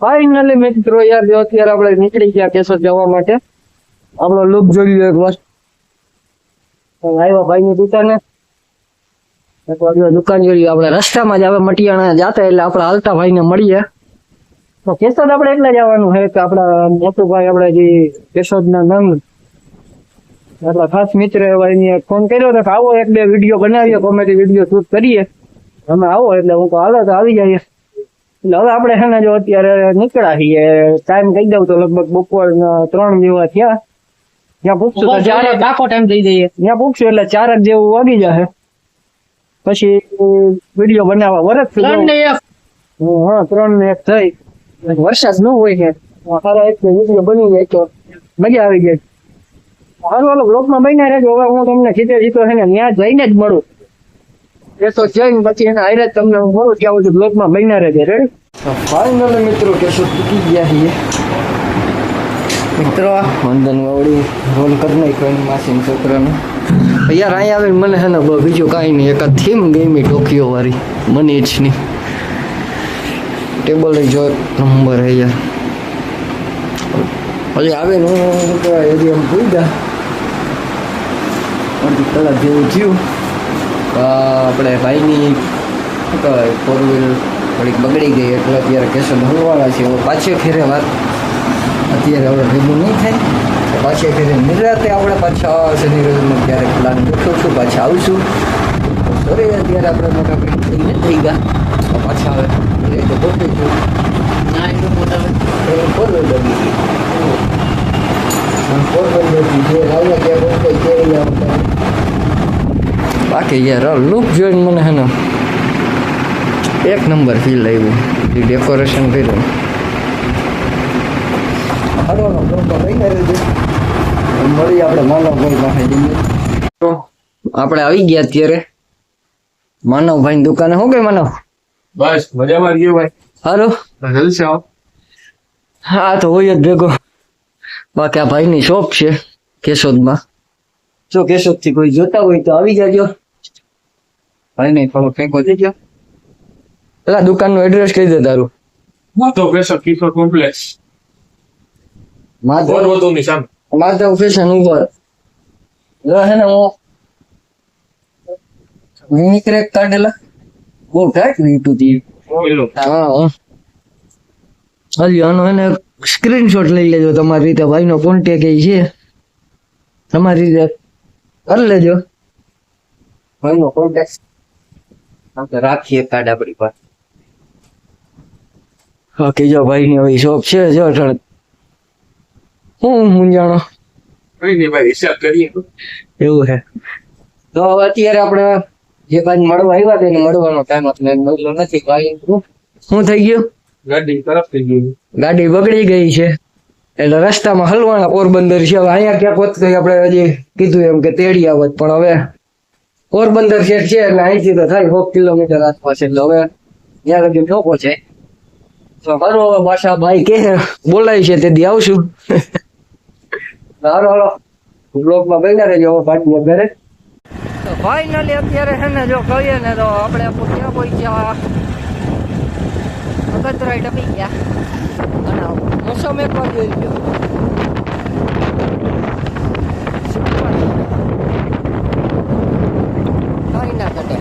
Finally મિત્રો યાર જો અત્યારે આપણે નીકળી ગયા કેશોદ જવા માટે. આપણો લુક જોઈ લો એક વાર. આવ્યા ભાઈની દુકાને. દુકાન જોઈ આપણે રસ્તામાં જ આવે મટિયાણા જાતા એટલે આપણે હાલતા ભાઈને મળીએ. તો કેશોદ આપણે એટલે જવાનું છે કે આપડા મોટુભાઈ આપણે જે કેશોદના નામ આપણા ખાસ મિત્ર એવા એને ફોન કર્યો હતો કે આવો એક બે વિડીયો બનાવીએ, કોમેડી વિડીયો શૂટ કરીએ. અમે આવો એટલે હું તો હાલો તો આવી જઈએ. એટલે હવે આપણે છે ને જો અત્યારે નીકળ્યા છીએ, ટાઈમ કહી દઉં તો લગભગ બપોરના 3 જેવા થયા. ત્યાં પૂછશું તો 4 આખો ટાઈમ થઈ જઈએ. ત્યાં પૂછશું એટલે 4 જેવું વાગી જશે. પછી વિડીયો બનાવવા વરસ 3 ને 1. હા 3 ને 1 થઈ. વરસાદ ન હોય છે સારા એક વિડીયો બની જાય તો મજા આવી જાય. હાલ વાલો બ્લોકમાં બન્યા રહેજો. હવે હું તમને સીધે સીધો છે ને ત્યાં જઈને જ મળું. એ તો જઈને પછી એના હારે તમને હું મળું ત્યાં સુધી બ્લોકમાં બન્યા રહેજે. રેડી? ફાઇનલી મિત્રો કેશોદ તૂટી ગયા છીએ. મિત્રો વંદન વાવડી રોલ કરી નાખ્યો એની માસીના છોકરાને. યાર અહીંયા આવીને મને છે ને બીજું કાંઈ નહીં, એકાદ થીમ ગમી ટોકિયો વાળી મને જ નહીં. ટેબલ જો નંબર હે યાર. હજી આવે ને હજી આમ ભૂઈ ગયા અડધી કલાક જેવું થયું. આપણે ભાઈની શું કહેવાય 4 વ્હીલ થોડીક બગડી ગઈ એટલે અત્યારે કેશોદ હલવાના છે. હવે પાછે ફેરે વાત અત્યારે હવે ભેગું નહીં થાય. પાછે ફેરે નિરાતે આપણે પાછા શનિ રવિમાં ક્યારેક પ્લાન ગોઠવશું, પાછા આવશું. સોરી અત્યારે આપણે મોટા થઈને થઈ ગયા પાછા આવે એ તો ગોઠવીશું. ના એટલું મોટા પોરબંદર બાકી યાર લુક જોઈને મને હે ને એક નંબર ફીલ આવ્યું. ડેકોરેશન કર્યું મળી આપણે માનવભાઈ પાસે જઈએ. તો આપણે આવી ગયા અત્યારે માનવભાઈ દુકાને. શું કઈ માનવ? બસ મજામાં ગયો ભાઈ. હારું જલસે આવો. હા તો હોય જ ભેગો. બાકી આ ભાઈની શોપ છે કેશોદમાં. જો કેશોદ થી કોઈ જોતા હોય તો આવી જાજો. ભાઈ નહીં થોડો ફેંકો દેજો. પેલા દુકાન નું એડ્રેસ કહી દે તારું. તો કેશોદ કિશોર કોમ્પ્લેક્સ માધવ સામે માધવ ફેશન ઉપર હે ને હું મિની ક્રેક કાઢેલા બહુ ટાઈટ લીધું હતી. હા હજી આનો એને સ્ક્રીનશોટ લઈ લેજો તમારી રીતે. ભાઈનો કોન્ટેક્ટ એ છે તમારી રીતે કરી લેજો. ભાઈનો કોન્ટેક્ટ રાખીએ કાર્ડ આપણી પાસે. બાકી જો ભાઈની હવે શોપ છે જો હું જાણો કઈ નહીં ભાઈ હિસાબ કરીએ એવું છે. તો અત્યારે આપણે જે કાંઈ મળવા આવ્યા તેને મળવાનો ટાઈમ આપણે મળ્યો નથી. કાંઈ શું થઈ ગયું? ગાડી તરફ થઈ ગયું. ગાડી બગડી ગઈ છે એટલે રસ્તામાં હલવાના પોરબંદર છે. હવે અહીંયા ક્યાંક હોત તો આપણે હજી કીધું એમ કે તેડી આવત, પણ હવે પોરબંદર શેઠ છે એટલે અહીંથી તો થાય 100 કિલોમીટર આસપાસ. એટલે હવે ત્યાં લગી ન પહોંચે. તો મારો હવે પાછા ભાઈ કે બોલાય છે તેથી આવશું. હાલો હાલો બ્લોકમાં બેઠા રહેજો. હવે પાટીએ ઘરે. તો ફાઇનલી અત્યારે છે ને જો કહીએ ને તો આપણે ક્યાં પહોંચ્યા? અગતરાય ટપી ગયા અને મોસમ એક વાર જોઈ ગયો. કઈ ના ઘટે.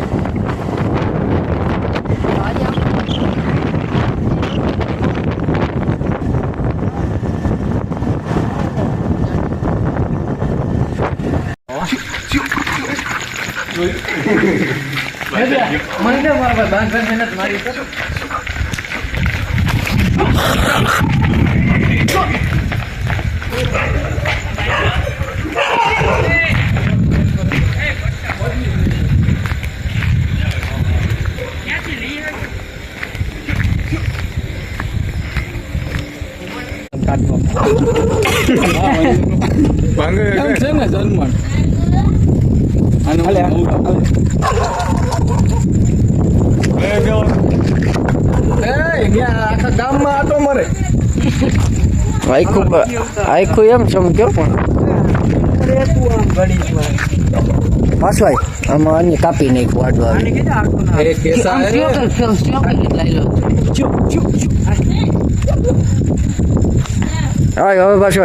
મને મારા બાંધ મહેનત મારી તો આખા ગામમાં આટો મરે આખું એમ ચમક્યો પણ પાછું આમાં અન્ય કાપી નાખ્યું આડવા હવે પાછો